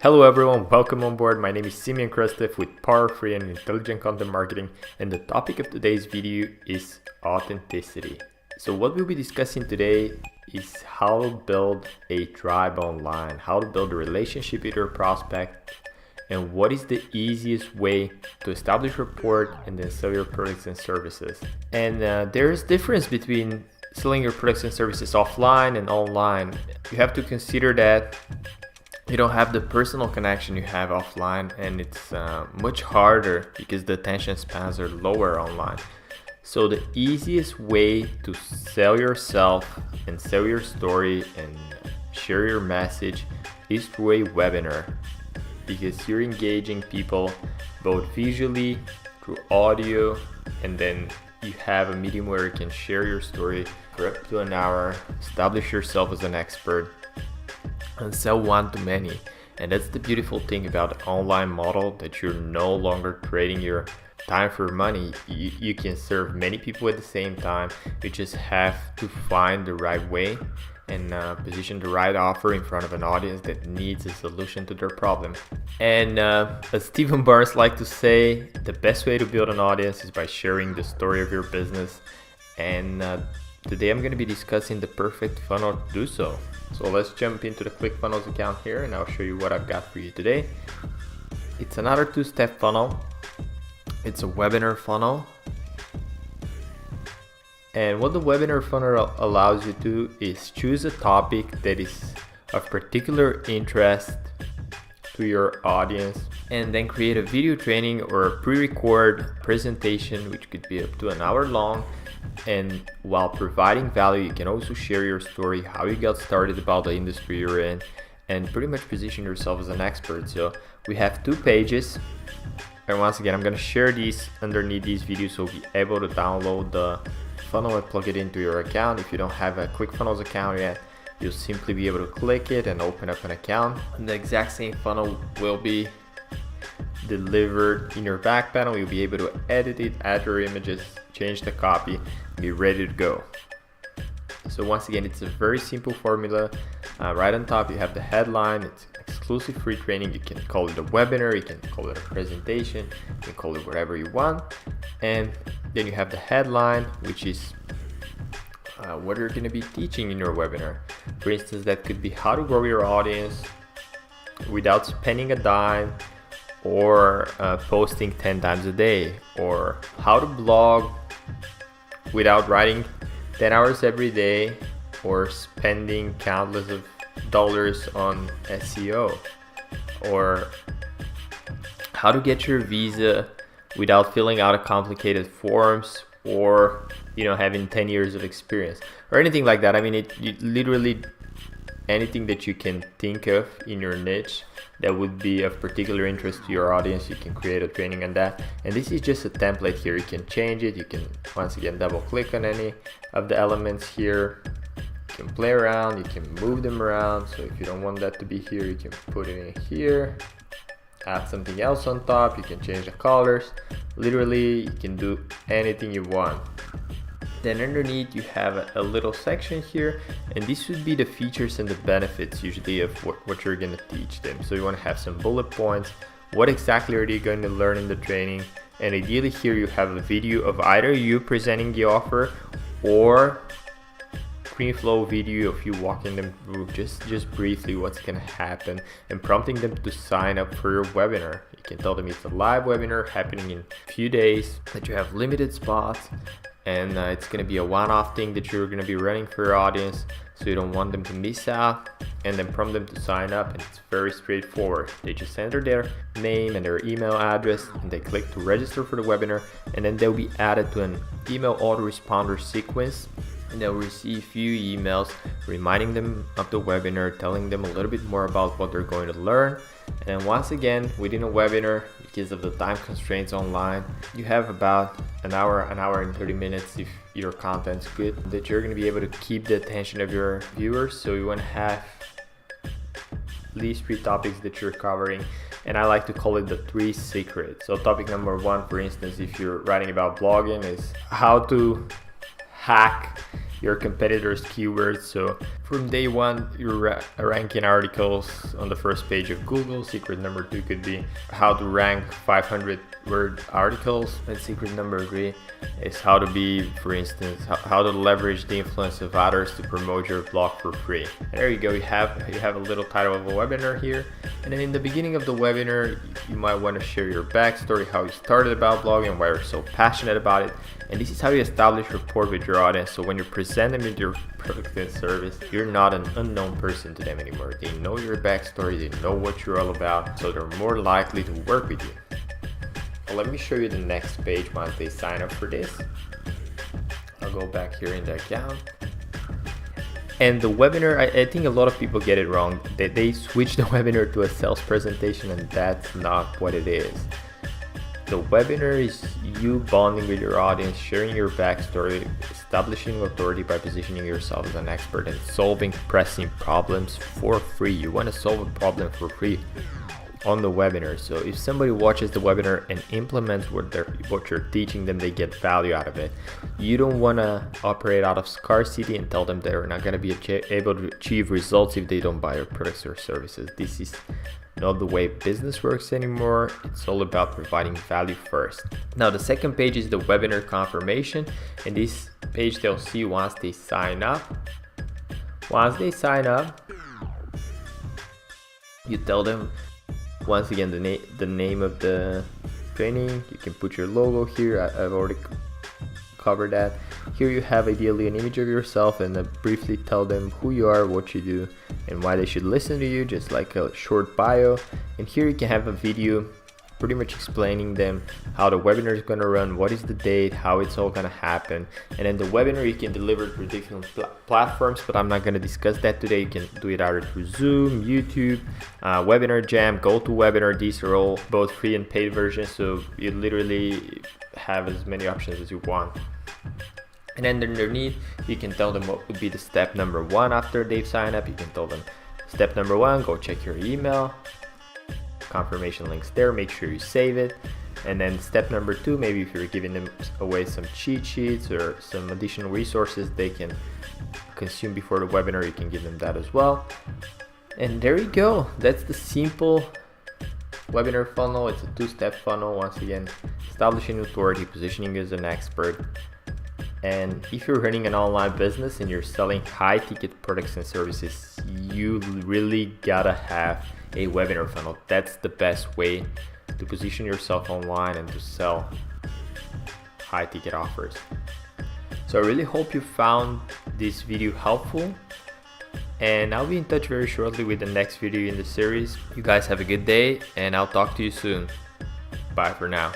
Hello everyone, welcome on board. My name is Simeon Krastev with Power Free and Intelligent Content Marketing, and the topic of today's video is authenticity. So what we'll be discussing today is how to build a tribe online, how to build a relationship with your prospect, and what is the easiest way to establish rapport and then sell your products and services. And there is difference between selling your products and services offline and online. You have to consider that you don't have the personal connection you have offline, and it's much harder because the attention spans are lower online. So the easiest way to sell yourself and sell your story and share your message is through a webinar, because you're engaging people both visually, through audio, and then you have a medium where you can share your story for up to an hour, establish yourself as an expert, and sell one-to-many. And that's the beautiful thing about the online model, that you're no longer trading your time for money. You can serve many people at the same time. You just have to find the right way and position the right offer in front of an audience that needs a solution to their problem. And as Stephen Barnes likes to say, the best way to build an audience is by sharing the story of your business. And today I'm going to be discussing the perfect funnel to do so. So let's jump into the ClickFunnels account here, and I'll show you what I've got for you today. It's another two-step funnel. It's a webinar funnel. And what the webinar funnel allows you to do is choose a topic that is of particular interest to your audience, and then create a video training or a pre-record presentation, which could be up to an hour long. And while providing value, you can also share your story, how you got started, about the industry you're in, and pretty much position yourself as an expert. So we have 2 pages, and once again, I'm going to share these underneath these videos, so you'll be able to download the funnel and plug it into your account. If you don't have a ClickFunnels account yet, you'll simply be able to click it and open up an account, and the exact same funnel will be delivered in your back panel. You'll be able to edit it, add your images, change the copy, and be ready to go. So once again, it's a very simple formula. Right on top you have the headline. It's exclusive free training. You can call it a webinar, you can call it a presentation, you can call it whatever you want. And then you have the headline, which is what you're going to be teaching in your webinar. For instance, that could be how to grow your audience without spending a dime, or posting 10 times a day, or how to blog without writing 10 hours every day, or spending countless of dollars on SEO, or how to get your visa without filling out a complicated forms, or having 10 years of experience, or anything like that. I mean, it literally anything that you can think of in your niche that would be of particular interest to your audience, you can create a training on that. And this is just a template here. You can change it. You can once again double click on any of the elements here. You can play around, you can move them around. So if you don't want that to be here, you can put it in here, add something else on top. You can change the colors. Literally, you can do anything you want. Then underneath you have a little section here, and this would be the features and the benefits usually of what you're going to teach them. So you want to have some bullet points. What exactly are they going to learn in the training? And ideally here you have a video of either you presenting the offer, or screen flow video of you walking them through just briefly what's going to happen, and prompting them to sign up for your webinar. You can tell them it's a live webinar happening in a few days, that you have limited spots, and it's going to be a one-off thing that you're going to be running for your audience, so you don't want them to miss out, and then prompt them to sign up. And it's very straightforward. They just enter their name and their email address, and they click to register for the webinar, and then they'll be added to an email autoresponder sequence, and they'll receive few emails reminding them of the webinar, telling them a little bit more about what they're going to learn. And then once again, within a webinar, because of the time constraints online, you have about an hour and 30 minutes, if your content's good, that you're going to be able to keep the attention of your viewers. So you want to have at least 3 topics that you're covering, and I like to call it the 3 secrets. So topic number 1, for instance, if you're writing about blogging, is how to hack your competitors' keywords. So From day one, you're ranking articles on the first page of Google. Secret number 2 could be how to rank 500-word articles. And secret number 3 is how to be, for instance, how to leverage the influence of others to promote your blog for free. And there you go. You have a little title of a webinar here. And then in the beginning of the webinar, you might want to share your backstory, how you started about blogging, why you're so passionate about it. And this is how you establish rapport with your audience. So when you present them with your product and service, you're not an unknown person to them anymore. They know your backstory, they know what you're all about, so they're more likely to work with you. Well, let me show you the next page once they sign up for this. I'll go back here in the account. And the webinar, I think a lot of people get it wrong. They switch the webinar to a sales presentation, and that's not what it is. The webinar is you bonding with your audience, sharing your backstory, establishing authority by positioning yourself as an expert, and solving pressing problems for free. You want to solve a problem for free on the webinar. So if somebody watches the webinar and implements what you're teaching them, they get value out of it. You don't want to operate out of scarcity and tell them they're not going to be able to achieve results if they don't buy your products or services. This is not the way business works anymore. It's all about providing value first. Now the second page is the webinar confirmation, and this page they'll see once they sign up. Once they sign up, you tell them once again the name of the training. You can put your logo here. I've already covered that. Here you have ideally an image of yourself, and briefly tell them who you are, what you do, and why they should listen to you, just like a short bio. And here you can have a video pretty much explaining them how the webinar is going to run, what is the date, how it's all going to happen. And then the webinar you can deliver through different platforms, but I'm not going to discuss that today. You can do it either through Zoom, YouTube, Webinar Jam, GoToWebinar. These are all both free and paid versions, so you literally have as many options as you want. And then underneath, you can tell them what would be the step number 1 after they've signed up. You can tell them step number 1, go check your email. Confirmation links there, make sure you save it. And then step number 2, maybe if you're giving them away some cheat sheets or some additional resources they can consume before the webinar, you can give them that as well. And there you go. That's the simple webinar funnel. It's a 2-step funnel. Once again, establishing authority, positioning you as an expert. And if you're running an online business and you're selling high ticket products and services, you really gotta have a webinar funnel. That's the best way to position yourself online and to sell high ticket offers. So I really hope you found this video helpful, and I'll be in touch very shortly with the next video in the series. You guys have a good day, and I'll talk to you soon. Bye for now.